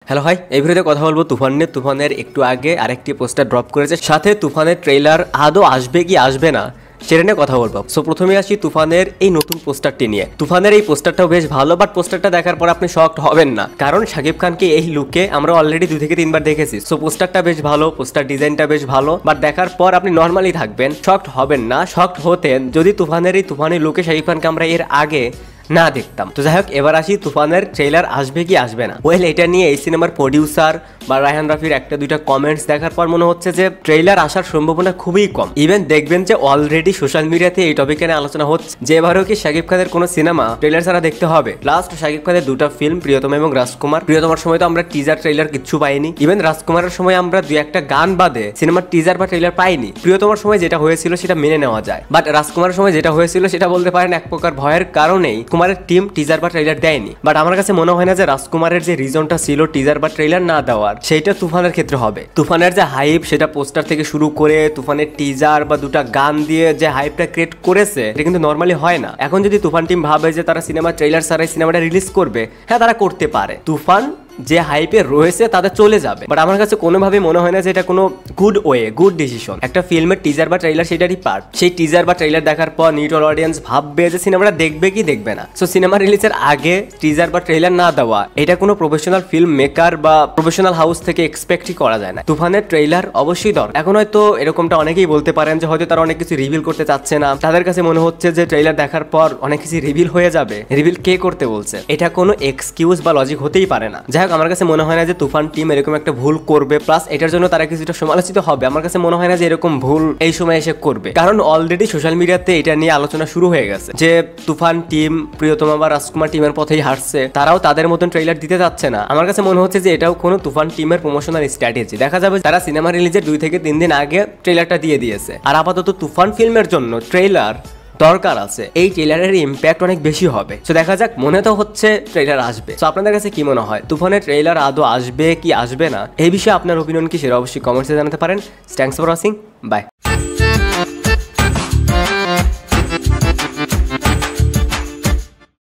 Hello ভাই, এই ভিডিওতে কথা বলবো তুফান নিয়ে। তুফানের একটু আগে আরেকটি পোস্টার ড্রপ করেছে, সাথে তুফানের ট্রেইলার আদৌ আসবে কি আসবে না সেটা নিয়ে কথা বলবো। সো প্রথমে আসি তুফানের এই নতুন পোস্টারটি নিয়ে। তুফানের এই পোস্টারটাও বেশ ভালো, বাট পোস্টারটা দেখার পর আপনি শকড হবেন না, কারণ শাকিব খানকে এই লুকে আমরা অলরেডি 2 থেকে 3 বার দেখেছি। সো পোস্টারটা বেশ ভালো, পোস্টার ডিজাইনটা বেশ ভালো, বাট দেখার পর আপনি নর্মালি থাকবেন, শকড হবেন না। শকড হতেন যদি তুফানের লুকে শাকিব খানকে আমরা এর আগে না দেখতাম। তো যাই হোক, এবার আসি তুফানের ট্রেইলার আসবে কি আসবে না। ওয়েল, এটা নিয়ে এই সিনেমার প্রডিউসার বা রায়হান রাফির একটা দুইটা কমেন্টস দেখার পর মনে হচ্ছে যে ট্রেইলার আসার সম্ভাবনা খুবই কম। ইভেন দেখবেন যে অলরেডি সোশ্যাল মিডিয়াতে এই টপিকে নিয়ে আলোচনা হচ্ছে যে এবারও কি শাকিব খানের কোনো সিনেমা ট্রেইলার ছাড়া দেখতে হবে। লাস্ট শাকিব খানের 2টা ফিল্ম, প্রিয়তম এবং রাজকুমার। প্রিয়তমার সময় তো আমরা টিজার ট্রেইলার কিচ্ছু পাইনি। ইভেন রাজকুমারের সময় আমরা 2-1টা গান বাদে সিনেমার টিজার বা ট্রেইলার পাইনি। প্রিয়তমার সময় যেটা হয়েছিল সেটা মেনে নেওয়া যায়, বাট রাজকুমারের সময় যেটা হয়েছিল সেটা বলতে পারেন এক প্রকার ভয়ের কারণেই কুমারের টিম টিজার বা ট্রেইলার দেয়নি। বাট আমার কাছে মনে হয় না যে রাজকুমারের যে রিজনটা ছিল টিজার বা ট্রেইলার না দেওয়ার, সেইটা তুফানের ক্ষেত্রে হবে। তুফানের যে হাইপ, সেটা পোস্টার থেকে শুরু করে তুফানের টিজার বা 2টা গান দিয়ে যে হাইপটা ক্রিয়েট করেছে, এটা কিন্তু নর্মালি হয় না। এখন যদি তুফান টিম ভাবে যে তারা সিনেমা ট্রেইলার ছাড়াই সিনেমাটা রিলিজ করবে, হ্যাঁ তারা করতে পারে। তুফান যে হাইপে রয়েছে তাদের চলে যাবে, বাট আমার কাছে কোনোভাবে মনে হয় না যে এটা কোনো গুড ডিসিশন। একটা ফিল্মের টিজার বা ট্রেইলার সেটারই পার্ট। সেই টিজার বা ট্রেইলার দেখার পর নিউট্রাল অডিয়েন্স ভাববে যে সিনেমাটা দেখবে কি দেখবে না। সো সিনেমা রিলিজের আগে টিজার বা ট্রেইলার না দেওয়া, এটা কোনো প্রফেশনাল ফিল্ম মেকার বা প্রফেশনাল হাউস থেকে এক্সপেক্টই করা যায় না। তুফানের ট্রেইলার অবশ্যই দরকার। এখন হয়তো এরকমটা অনেকেই বলতে পারেন যে হয়তো তারা অনেক কিছু রিভিল করতে চাচ্ছে না, তাদের কাছে মনে হচ্ছে যে ট্রেইলার দেখার পর অনেক কিছু রিভিল হয়ে যাবে। রিভিল কে করতে বলছে? এটা কোনো এক্সকিউজ বা লজিক হতেই পারে না। যাই হোক, আমার কাছে মনে হয় না যে তুফান টিম এরকম একটা ভুল করবে, প্লাস এটার জন্য তারা কিছুটা সমালোচিত হবে। আমার কাছে মনে হয় না যে এরকম ভুল এই সময় এসে করবে, কারণ অলরেডি সোশ্যাল মিডিয়াতে এটা নিয়ে আলোচনা শুরু হয়ে গেছে যে তুফান টিম প্রিয়তমা বা রাজকুমার টিমের পথেই হাঁটছে, তারাও তাদের মতন ট্রেইলার দিতে যাচ্ছে না। আমার কাছে মনে হচ্ছে যে এটাও কোনো তুফান টিমের প্রমোশনাল স্ট্র্যাটেজি। দেখা যাবে তারা সিনেমা রিলিজের 2 থেকে 3 দিন আগে ট্রেইলারটা দিয়ে দিয়েছে। আর আপাতত তুফান ফিল্মের জন্য ট্রেইলার দরকার আছে, এই ট্রেইলারের ইম্প্যাক্ট অনেক বেশি হবে। তো দেখা যাক, মনে তো হচ্ছে ট্রেইলার আসবে। তো আপনাদের কাছে কি মনে হয়, তুফানের ট্রেইলার আদৌ আসবে কি আসবে না? এই বিষয়ে আপনার ওপিনিয়ন কি সেটা অবশ্যই কমেন্টসে জানাতে পারেন। Thanks for watching, by.